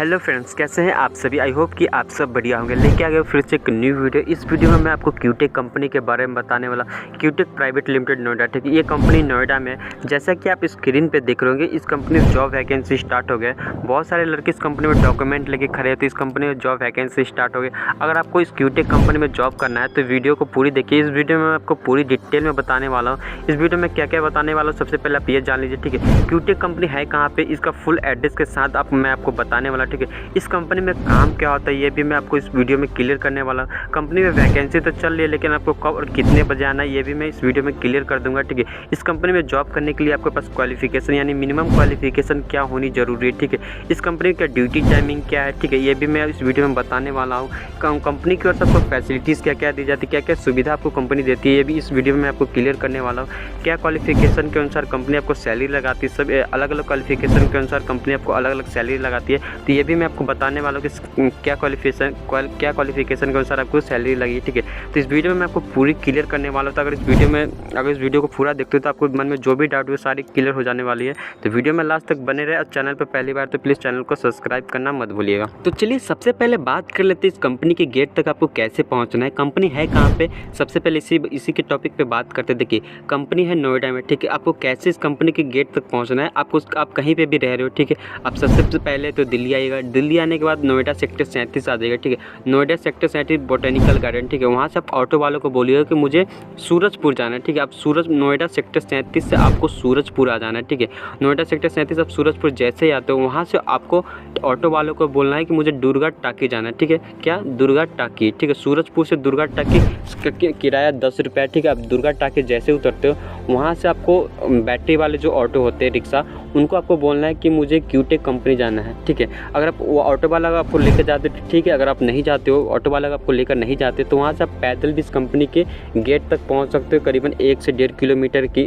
Hello friends, कैसे हैं आप सभी। आई होप कि आप सब बढ़िया होंगे। लेके आ गए फिर से एक न्यू वीडियो। इस वीडियो में मैं आपको क्यूटेक कंपनी के बारे में बताने वाला। क्यूटेक प्राइवेट लिमिटेड नोएडा, ठीक है। ये कंपनी नोएडा में, जैसा कि आप स्क्रीन पे देख रहे होंगे, इस कंपनी में जॉब वैकेंसी स्टार्ट हो गए। बहुत सारे लड़के इस कंपनी में डॉक्यूमेंट लेके खड़े हैं, तो इस कंपनी में जॉब वैकेंसी स्टार्ट हो गई। अगर आपको इस क्यूटेक कंपनी में जॉब करना है तो वीडियो को पूरी देखिए। इस वीडियो में मैं आपको पूरी डिटेल में बताने वाला हूँ। इस वीडियो में क्या क्या बताने वाला हूँ, सबसे पहले आप ये जान लीजिए, ठीक है। क्यूटेक कंपनी है कहाँ पे, इसका फुल एड्रेस के साथ मैं आपको बताने वाला, ठीक है। इस कंपनी में काम क्या होता है ये भी मैं आपको इस वीडियो में क्लियर करने वाला हूँ। कंपनी में वैकेंसी तो चल रही है, लेकिन आपको कब और कितने बजे आना है ये भी मैं इस वीडियो में क्लियर कर दूंगा, ठीक है। इस कंपनी में जॉब करने के लिए आपके पास क्वालिफिकेशन यानी मिनिमम क्वालिफिकेशन क्या होनी जरूरी है, ठीक है। इस कंपनी का ड्यूटी टाइमिंग क्या है, ठीक है, ये भी मैं इस वीडियो में बताने वाला हूँ। कंपनी की ओर से आपको फैसिलिटीज़ क्या क्या दी जाती है, क्या क्या सुविधा आपको कंपनी देती है, ये भी इस वीडियो में मैं आपको क्लियर करने वाला हूँ। क्या क्वालिफिकेशन के अनुसार कंपनी आपको सैलरी लगाती है, सब अलग अलग क्वालिफिकेशन के अनुसार कंपनी आपको अलग अलग सैलरी लगाती है, तो ये भी मैं आपको बताने वाला हूँ कि क्या क्वालिफिकेशन के अनुसार आपको सैलरी लगी, ठीक है। तो इस वीडियो में मैं आपको पूरी क्लियर करने वाला हूँ। तो अगर इस वीडियो को पूरा देखते हो तो आपको मन में जो भी डाउट हो सारी क्लियर हो जाने वाली है। तो वीडियो में लास्ट तक बने रहे। और चैनल पर पहली बार तो प्लीज़ चैनल को सब्सक्राइब करना मत भूलिएगा। तो चलिए सबसे पहले बात कर लेते हैं इस कंपनी के गेट तक आपको कैसे पहुँचना है, कंपनी है कहाँ पे। सबसे पहले इसी के टॉपिक पे बात करते। देखिए कंपनी है नोएडा में, ठीक है। आपको कैसे इस कंपनी के गेट तक पहुँचना है, आप कहीं पर भी रह रहे हो, ठीक है। आप सबसे पहले तो दिल्ली आइएगा। दिल्ली आने के बाद नोएडा सेक्टर 37 आ जाएगा, ठीक है। नोएडा सेक्टर 37 बोटेनिकल गार्डन, ठीक है। वहाँ से आप ऑटो वालों को बोलिएगा कि मुझे सूरजपुर जाना है, ठीक है। आप नोएडा सेक्टर 37 से आपको सूरजपुर आ जाना है, ठीक है। नोएडा सेक्टर 37 आप सूरजपुर जैसे ही आते हो, वहाँ से आपको ऑटो वालों को बोलना है कि मुझे दुर्गा टाकी जाना है, ठीक है। क्या, दुर्गा टाकी, ठीक है। सूरजपुर से दुर्गा टाकी किराया 10 रुपये, ठीक है। आप दुर्गा टाकी जैसे उतरते हो, वहाँ से आपको बैटरी वाले जो ऑटो होते हैं, रिक्शा, उनको आपको बोलना है कि मुझे क्यूटेक कंपनी जाना है, ठीक है। अगर आप वो ऑटो वाला आपको लेकर जाते हो, ठीक है। अगर आप नहीं जाते हो, ऑटो वाला आपको लेकर नहीं जाते, तो वहाँ से आप पैदल भी इस कंपनी के गेट तक पहुँच सकते हो। करीबन 1 से 1.5 किलोमीटर की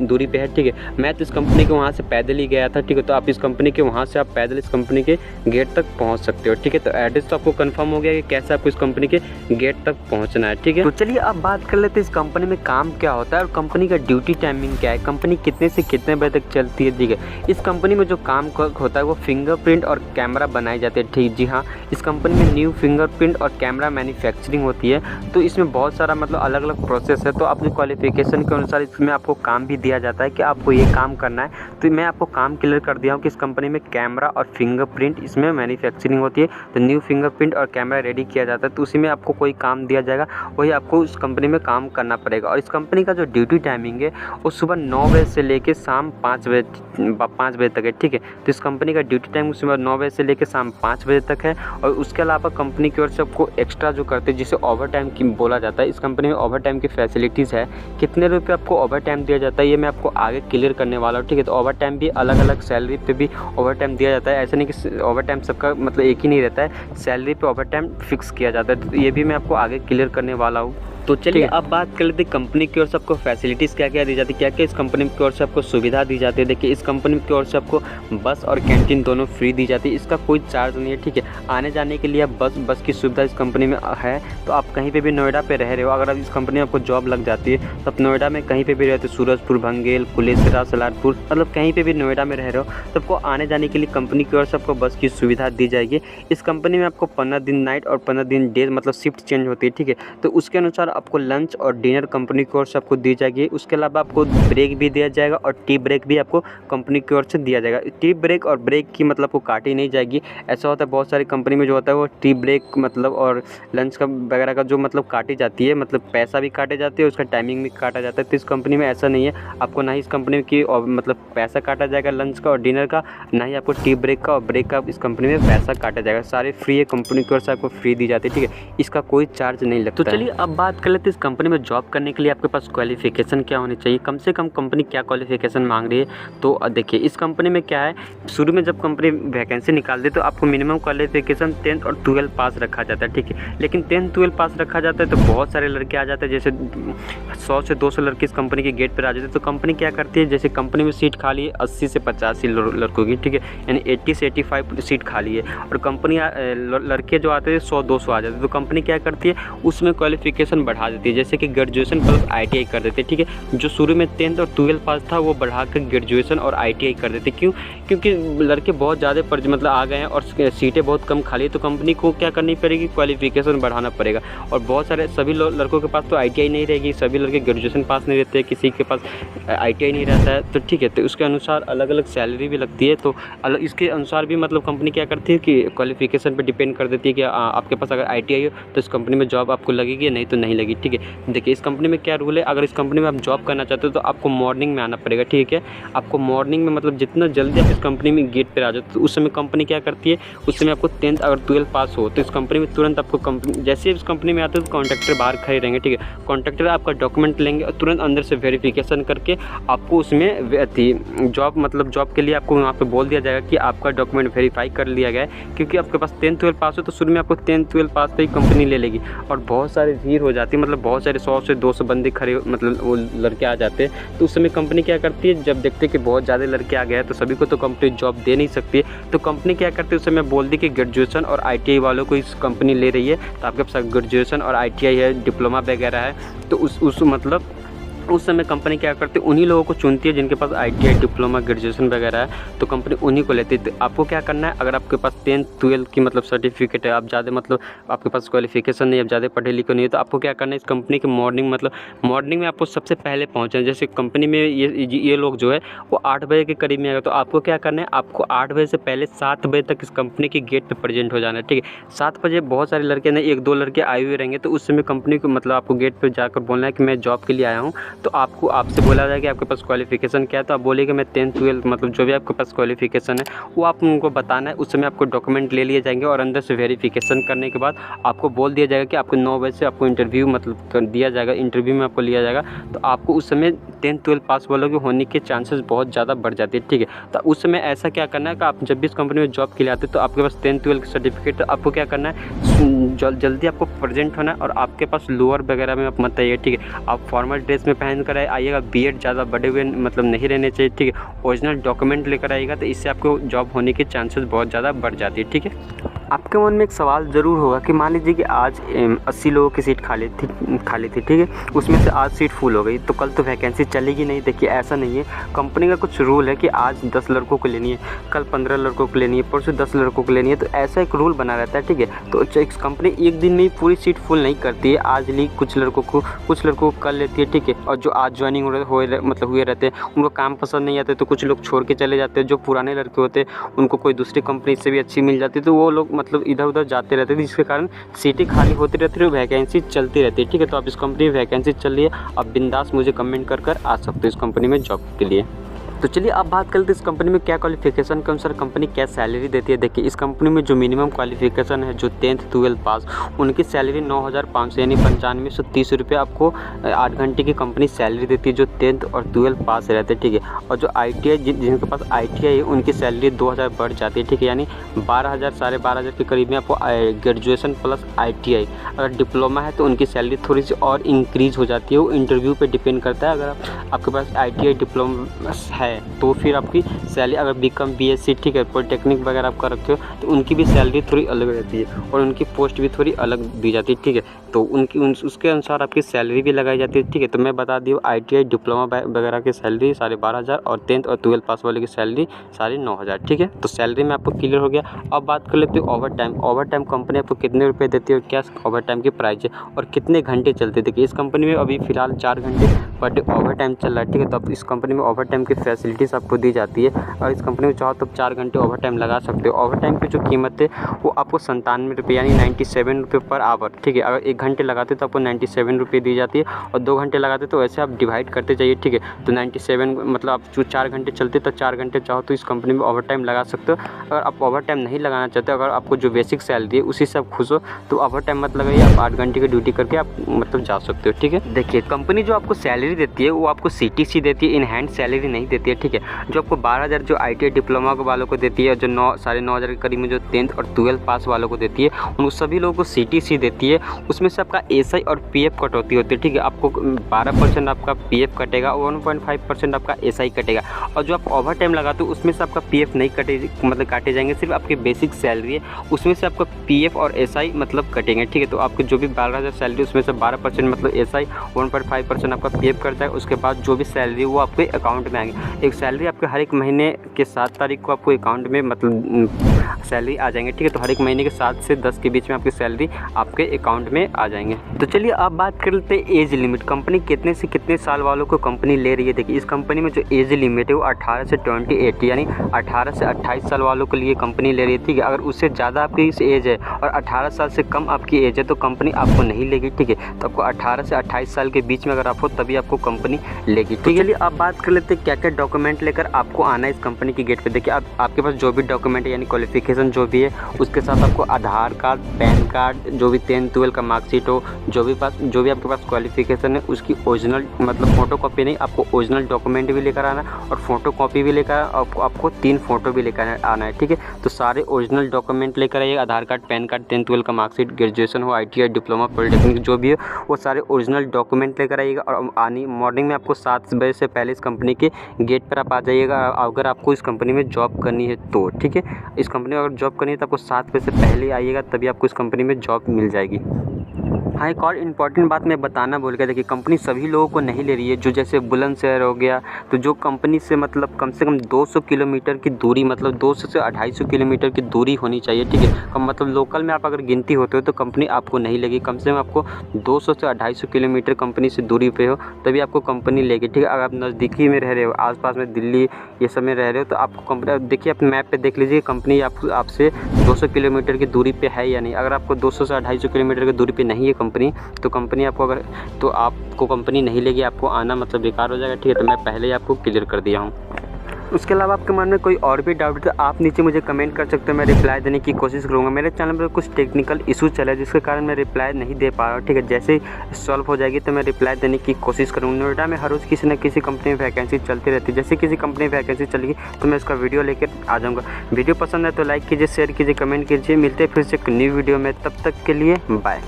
दूरी पे है, ठीक है। मैं तो इस कंपनी के वहाँ से पैदल ही गया था, ठीक है। तो आप इस कंपनी के वहाँ से आप पैदल इस कंपनी के गेट तक पहुँच सकते हो, ठीक है। तो एड्रेस तो आपको कंफर्म हो गया कि कैसे आपको इस कंपनी के गेट तक पहुँचना है, ठीक है। तो चलिए अब बात कर लेते हैं इस कंपनी में काम क्या होता है और कंपनी का ड्यूटी टाइमिंग क्या है, कंपनी कितने से कितने बजे तक चलती है, ठीक है। इस कंपनी में जो काम होता है वो फिंगरप्रिंट और कैमरा बनाए जाते हैं, ठीक। जी हाँ, इस कंपनी में न्यू फिंगरप्रिंट और कैमरा मैन्युफैक्चरिंग होती है। तो इसमें बहुत सारा अलग अलग प्रोसेस है। तो अपनी क्वालिफिकेशन के अनुसार इसमें आपको काम भी दिया जाता है कि आपको ये काम करना है। तो मैं आपको काम क्लियर कर दिया हूँ कि इस कंपनी में कैमरा और फिंगरप्रिंट इसमें मैन्युफैक्चरिंग होती है। तो न्यू फिंगरप्रिंट और कैमरा रेडी किया जाता है, तो उसी में आपको कोई काम दिया जाएगा, वही आपको इस कंपनी में काम करना पड़ेगा। और इस कंपनी का जो ड्यूटी टाइमिंग है वो सुबह 9 बजे से लेकर शाम 5 बजे तक है, ठीक है। तो इस कंपनी का ड्यूटी टाइम सुबह 9 बजे से लेकर शाम 5 बजे तक है। और उसके अलावा कंपनी की ओर से आपको एक्स्ट्रा जो करते हैं, जिसे ओवर टाइम की बोला जाता है, इस कंपनी में ओवर टाइम की फैसिलिटीज़ है। कितने रुपये आपको ओवर टाइम दिया जाता है ये मैं आपको आगे क्लियर करने वाला हूँ, ठीक है। तो ओवर टाइम भी अलग अलग सैलरी पे भी ओवर टाइम दिया जाता है। ऐसा नहीं कि ओवर टाइम सबका एक ही नहीं रहता है, सैलरी पे ओवर टाइम फिक्स किया जाता है। तो ये भी मैं आपको आगे क्लियर करने वाला हूँ। तो चलिए अब बात कर लेते हैं कंपनी की ओर से आपको फैसिलिटीज़ क्या क्या दी जाती है, क्या क्या इस कंपनी की ओर से आपको सुविधा दी जाती है। देखिए इस कंपनी की ओर से आपको बस और कैंटीन दोनों फ्री दी जाती है। इसका कोई चार्ज नहीं है, ठीक है। आने जाने के लिए आप बस की सुविधा इस कंपनी में है। तो आप कहीं पे भी नोएडा पे रह रहे हो, अगर आप इस कंपनी में आपको जॉब लग जाती है तो आप नोएडा में कहीं पे भी रहते हो, सूरजपुर, भंगेल, कुलेसरा, सलारपुर, मतलब कहीं पर भी नोएडा में रह रहे हो, तो आपको आने जाने के लिए कंपनी की ओर से आपको बस की सुविधा दी जाएगी। इस कंपनी में आपको 15 दिन नाइट और 15 दिन डे मतलब शिफ्ट चेंज होती है, ठीक है। तो उसके अनुसार आपको लंच और डिनर कंपनी की ओर से आपको दी जाएगी। उसके अलावा आपको ब्रेक भी दिया जाएगा और टी ब्रेक भी आपको कंपनी की ओर से दिया जाएगा। टी ब्रेक और ब्रेक की मतलब आपको काटी नहीं जाएगी। ऐसा होता है बहुत सारी कंपनी में जो होता है वो टी ब्रेक मतलब और लंच का वगैरह का जो मतलब काटी जाती है, मतलब पैसा भी काटे जाते हैं, उसका टाइमिंग भी काटा जाता है। तो इस कंपनी में ऐसा नहीं है, आपको ना ही इस कंपनी की मतलब पैसा काटा जाएगा लंच का और डिनर का, ना ही आपको टी ब्रेक का और ब्रेक का इस कंपनी में पैसा काटा जाएगा। सारे फ्री है, कंपनी की ओर से आपको फ्री दी जाती है, ठीक है। इसका कोई चार्ज नहीं लगता। तो चलिए अब बात कर लेते हैं इस कंपनी में जॉब करने के लिए आपके पास क्वालिफिकेशन क्या होनी चाहिए, कम से कम कंपनी क्या क्वालिफिकेशन मांग रही है। तो देखिए इस कंपनी में क्या है, शुरू में जब कंपनी वैकेंसी निकालती है तो आपको मिनिमम क्वालिफिकेशन 10th और 12th पास रखा जाता है, ठीक है। लेकिन 10th 12th पास रखा जाता है तो बहुत सारे लड़के आ जाते हैं, जैसे 100 से 200 लड़के इस कंपनी के गेट पर आ जाते हैं। तो कंपनी क्या करती है, जैसे कंपनी में सीट खाली है 80 से 85 लड़कों की, ठीक है, यानी 80 से 85 सीट खाली है। और कंपनी लड़के जो आते हैं 100-200 आ जाते हैं। तो कंपनी क्या करती है, उसमें क्वालिफिकेशन बढ़ा देती है, जैसे कि ग्रेजुएशन प्लस ITI कर देते हैं, ठीक है। जो शुरू में 10th और 12 पास था वो बढ़ा कर ग्रेजुएशन और ITI कर देते। क्यों? क्योंकि लड़के बहुत ज़्यादा मतलब आ गए हैं और सीटें बहुत कम खाली है, तो कंपनी को क्या करनी पड़ेगी, क्वालिफिकेशन बढ़ाना पड़ेगा। और बहुत सारे सभी लड़कों के पास तो ITI नहीं रहेगी, सभी लड़के ग्रेजुएशन पास नहीं रहते, किसी के पास ITI नहीं रहता है, तो ठीक है, तो उसके अनुसार अलग अलग सैलरी भी लगती है। तो इसके अनुसार भी मतलब कंपनी क्या करती है कि क्वालिफिकेशन पे डिपेंड कर देती है कि आपके पास अगर ITI हो तो इस कंपनी में जॉब आपको लगेगी, नहीं तो नहीं लगेगी, ठीक है। देखिए इस कंपनी में क्या रूल है, अगर इस कंपनी में आप जॉब करना चाहते हो तो आपको मॉर्निंग में आना पड़ेगा, ठीक है। आपको मॉर्निंग में मतलब जितना जल्दी आप इस कंपनी में गेट पर आ जाओ, तो उस समय कंपनी क्या करती है, उस समय आपको 10th अगर 12 पास हो तो इस कंपनी में तुरंत आपको जैसे इस कंपनी में आते हो तो कॉन्ट्रैक्टर बाहर खड़े रहेंगे, ठीक है। कॉन्ट्रैक्टर आपका डॉक्यूमेंट लेंगे और तुरंत अंदर से वेरिफिकेशन करके आपको उसमें जॉब मतलब जॉब के लिए आपको वहाँ पे बोल दिया जाएगा कि आपका डॉक्यूमेंट वेरीफाई कर लिया गया है, क्योंकि आपके पास 10th 12 पास हो तो शुरू में आपको 10th 12 पास पे ही कंपनी ले लेगी। और बहुत सारी भीड़ हो जाती है, मतलब बहुत सारे 100 से 200 बंदे खड़े मतलब वो लड़के आ जाते हैं, तो उस समय कंपनी क्या करती है, जब देखते हैं कि बहुत ज़्यादा लड़के आ गए हैं तो सभी को तो कंपनी जॉब दे नहीं सकती है, तो कंपनी क्या करती है उस समय बोल दी कि ग्रेजुएशन और ITI वालों को इस कंपनी ले रही है, तो आपके पास ग्रेजुएशन और ITI है, डिप्लोमा वगैरह है, तो उस मतलब उस समय कंपनी क्या करती है, उन्हीं लोगों को चुनती है जिनके पास ITI डिप्लोमा ग्रेजुएशन वगैरह है, तो कंपनी उन्हीं को लेती है। तो आपको क्या करना है, अगर आपके पास 10th 12 की मतलब सर्टिफिकेट है, आप ज़्यादा मतलब आपके पास क्वालिफिकेशन नहीं है, आप ज़्यादा पढ़े लिखे नहीं है, तो आपको क्या करना है, इस कंपनी के मॉर्निंग में आपको सबसे पहले पहुँचना है। जैसे कंपनी में ये लोग जो है वो 8 बजे के करीब में आएगा, तो आपको क्या करना है, आपको 8 बजे से पहले 7 बजे तक इस कंपनी के गेट पर प्रेजेंट हो जाना है, ठीक है। 7 बजे बहुत सारे लड़के नहीं, 1-2 लड़के आए हुए रहेंगे, तो उस समय कंपनी को मतलब आपको गेट पर जाकर बोलना है कि मैं जॉब के लिए आया हूँ, तो आपसे बोला जाएगा कि आपके पास क्वालिफिकेशन क्या है, तो आप बोलिए कि मैं 10th 12 मतलब जो भी आपके पास क्वालिफिकेशन है वो आप उनको बताना है। उस समय आपको डॉक्यूमेंट ले लिए जाएंगे और अंदर से वेरिफिकेशन करने के बाद आपको बोल दिया जाएगा कि आपको 9 बजे से आपको इंटरव्यू मतलब कर दिया जाएगा, इंटरव्यू में आपको लिया जाएगा, तो आपको उस समय 10th 12 पास वालों के होने के चांसेस बहुत ज़्यादा बढ़ जाते हैं, ठीक है। तो उस समय ऐसा क्या करना है कि आप जब भी इस कंपनी में जॉब के लिए आते हैं तो आपके पास 10th 12 की सर्टिफिकेट, तो आपको क्या करना है, जल्दी आपको प्रेजेंट होना है और आपके पास लोअर वगैरह में आप मत आइए, ठीक है। आप फॉर्मल ड्रेस में पहन कर आइएगा, बियर्ड ज़्यादा बड़े हुए मतलब नहीं रहने चाहिए, ठीक है। ओरिजिनल डॉक्यूमेंट लेकर आइएगा, तो इससे आपको जॉब होने के चांसेस बहुत ज़्यादा बढ़ जाती है, ठीक है। आपके मन में एक सवाल ज़रूर होगा कि मान लीजिए कि आज 80 लोगों की सीट खाली थी, ठीक है, उसमें से आज सीट फुल हो गई, तो कल तो वैकेंसी चलेगी नहीं। देखिए ऐसा नहीं है, कंपनी का कुछ रूल है कि आज 10 लड़कों को लेनी है, कल 15 लड़कों को लेनी है, परसों 10 लड़कों को लेनी है, तो ऐसा एक रूल बना रहता है, ठीक है। तो कंपनी एक दिन में पूरी सीट फुल नहीं करती है, आज ली कुछ लड़कों को कल लेती है, ठीक है। और जो आज ज्वाइनिंग हुए रहते हैं उनको काम पसंद नहीं आते, तो कुछ लोग छोड़ के चले जाते हैं। जो पुराने लड़के होते हैं उनको कोई दूसरी कंपनी से भी अच्छी मिल जाती है, तो वो लोग मतलब इधर उधर जाते रहते थे, जिसके कारण सीटें खाली होती रहती है, वैकेंसी चलती रहती है, ठीक है। तो आप इस कंपनी में वैकेंसी चल रही है, आप बिंदास मुझे कमेंट कर आ सकते हो इस कंपनी में जॉब के लिए। तो चलिए अब बात करते हैं इस कंपनी में क्या क्वालिफिकेशन के अनुसार कंपनी क्या सैलरी देती है। देखिए इस कंपनी में जो मिनिमम क्वालिफिकेशन है, जो 10th 12 पास, उनकी सैलरी 9,500 यानी 9530 रुपये आपको 8 घंटे की कंपनी सैलरी देती है, जो 10th और 12 पास रहते हैं, ठीक है। और जो ITI जिनके पास ITI है उनकी सैलरी 2000 बढ़ जाती है, ठीक है, यानी 12,000 साढ़े 12,000 के करीब में आपको ग्रेजुएशन प्लस ITI। अगर डिप्लोमा है तो उनकी सैलरी थोड़ी सी और इंक्रीज़ हो जाती है, वो इंटरव्यू पर डिपेंड करता है। अगर आपके पास ITI डिप्लोमा है तो फिर आपकी सैलरी, अगर BCom BSc, ठीक है, पॉलिटेक्निक वगैरह आप कर रखे हो तो उनकी भी सैलरी थोड़ी अलग रहती है और उनकी पोस्ट भी थोड़ी अलग दी जाती है, ठीक है। तो उसके अनुसार आपकी सैलरी भी लगाई जाती है, ठीक है। तो मैं बता दूँ ITI डिप्लोमा वगैरह की सैलरी 12,500 और 10th और 12 पास वाले की सैलरी 9,500, ठीक है। तो सैलरी में आपको क्लियर हो गया। अब बात कर लेते हैं ओवर टाइम कंपनी आपको कितने रुपये देती है और क्या ओवर टाइम की प्राइस है और कितने घंटे चलते थे। कि इस कंपनी में अभी फ़िलहाल 4 घंटे पर डे ओवर टाइम चल रहा है, ठीक है। तो अब इस कंपनी में ओवर टाइम की फैसिलिटीज़ आपको दी जाती है और इस कंपनी में चाहो तो 4 घंटे ओवर टाइम लगा सकते हो। ओवर टाइम की जो कीमत है वो आपको 97 रुपये यानी 97 रुपये पर आवर, ठीक है। अगर 1 घंटे लगाते तो आपको 97 रुपये दी जाती है और 2 घंटे लगाते तो ऐसे आप डिवाइड करते जाइए, ठीक है। तो 97 मतलब आप जो 4 घंटे चलते तो 4 घंटे चाहो तो इस कंपनी में ओवर टाइम लगा सकते हो। अगर आप ओवर टाइम नहीं लगाना चाहते, अगर आपको जो बेसिक सैलरी है उसी से आप खुश हो तो ओवर टाइम मत लगाइए, आप 8 घंटे की ड्यूटी करके आप मतलब जा सकते हो, ठीक है। देखिए कंपनी जो आपको सैलरी देती है वो आपको CTC देती है, इन हैंड सैलरी नहीं देती देती है, ठीक है। जो आपको 12,000 जो ITI डिप्लोमा वालों को देती है, जो 9,500 के करीब में जो 10th और 12th पास वालों को देती है, उन सभी लोगों को CTC देती है। उसमें से आपका SI और PF कटौती होती है, ठीक है। आपको 12% आपका PF कटेगा और 1.5% आपका SI कटेगा। और जो आप ओवर टाइम लगाते हो उसमें से आपका PF नहीं मतलब काटे जाएंगे, सिर्फ आपकी बेसिक सैलरी है उसमें से आपका PF और SI मतलब कटेंगे, ठीक है। तो आपको जो भी 12,000 सैलरी उसमें से 12% मतलब SI, 1.5% आपका PF करता है। उसके बाद जो भी सैलरी वो आपके अकाउंट में आएंगे। एक सैलरी आपके हर एक महीने के 7 तारीख को आपको अकाउंट में मतलब सैलरी आ जाएंगे, ठीक है। तो हर एक महीने के 7 से 10 के बीच में आपकी सैलरी आपके अकाउंट में आ जाएंगे। तो चलिए अब बात कर लेते हैं एज लिमिट। कंपनी कितने से कितने साल वालों को कंपनी ले रही है। देखिए इस कंपनी में जो एज लिमिट है वो 18 से 28 यानी 18 से 28 साल वालों के लिए कंपनी ले रही है, ठीक है। अगर उससे ज़्यादा आपकी इस एज है और 18 साल से कम आपकी एज है तो कंपनी आपको नहीं लेगी, ठीक है। तो आपको 18 से 28 साल के बीच में अगर आप हो तभी आपको कंपनी लेगी, ठीक है। चलिए अब बात कर लेते हैं क्या क्या डॉक्यूमेंट लेकर आपको आना है इस कंपनी की गेट पे। देखिए आपके पास जो भी डॉक्यूमेंट है यानी क्वालिफिकेशन जो भी है उसके साथ आपको आधार कार्ड, पैन कार्ड, जो भी 10th 12 का मार्कशीट हो, जो भी आपके पास क्वालिफिकेशन है उसकी ओरिजिनल मतलब फोटो कॉपी नहीं, आपको ओरिजिनल डॉक्यूमेंट भी लेकर आना और फोटो कॉपी भी लेकर आपको 3 फोटो भी लेकर आना है, ठीक है। तो सारे ओरिजिनल डॉक्यूमेंट लेकर आइए, आधार कार्ड, पैन कार्ड, 10th 12 का मार्कशीट, ग्रेजुएशन हो, ITI डिप्लोमा, पॉलिटेक्निक जो भी है वो सारे ओरिजिनल डॉक्यूमेंट लेकर आइएगा। और मॉर्निंग में आपको 7 बजे से पहले इस कंपनी के गेट पर आप आ जाइएगा अगर आपको इस कंपनी में जॉब करनी है तो, ठीक है। इस कंपनी में अगर जॉब करनी है तो आपको 7 बजे से पहले आइएगा तभी आपको इस कंपनी में जॉब मिल जाएगी। हाँ, एक और इम्पॉर्टेंट बात मैं बताना भूल गया। देखिए कंपनी सभी लोगों को नहीं ले रही है। जो जैसे बुलंदशहर हो गया तो जो कंपनी से मतलब कम से कम 200 किलोमीटर की दूरी मतलब 200 से 250 किलोमीटर की दूरी होनी चाहिए, ठीक है। कम मतलब लोकल में आप अगर गिनती होते हो तो कंपनी आपको नहीं लेगी। कम से कम आपको 200 से 250 किलोमीटर कंपनी से दूरी पे हो तभी आपको कंपनी लेगी, ठीक है। अगर आप नज़दीकी में रह रहे हो, आसपास में दिल्ली ये सब में रह रहे हो तो आपको कंपनी देखिए आप मैप पे देख लीजिए कंपनी आपसे 200 किलोमीटर की दूरी पे है या नहीं। अगर आपको 200 से 250 किलोमीटर की दूरी पे नहीं है तो कंपनी आपको कंपनी नहीं लेगी, आपको आना मतलब बेकार हो जाएगा, ठीक है। तो मैं पहले ही आपको क्लियर कर दिया हूँ। उसके अलावा आपके मन में कोई और भी डाउट है तो आप नीचे मुझे कमेंट कर सकते हो, मैं रिप्लाई देने की कोशिश करूँगा। मेरे चैनल पर कुछ टेक्निकल इशू चला है जिसके कारण मैं रिप्लाई नहीं दे पा रहा हूँ, ठीक है। जैसे ही सॉल्व हो जाएगी तो मैं रिप्लाई देने की कोशिश करूँगा। नोएडा में हर रोज़ किसी न किसी कंपनी में वैकेंसी चलती रहती है। जैसे किसी कंपनी में वैकेंसी चलेगी तो मैं इसका वीडियो लेकर आ जाऊँगा। वीडियो पसंद है तो लाइक कीजिए, शेयर कीजिए, कमेंट कीजिए। मिलते हैं फिर से एक न्यू वीडियो में, तब तक के लिए बाय।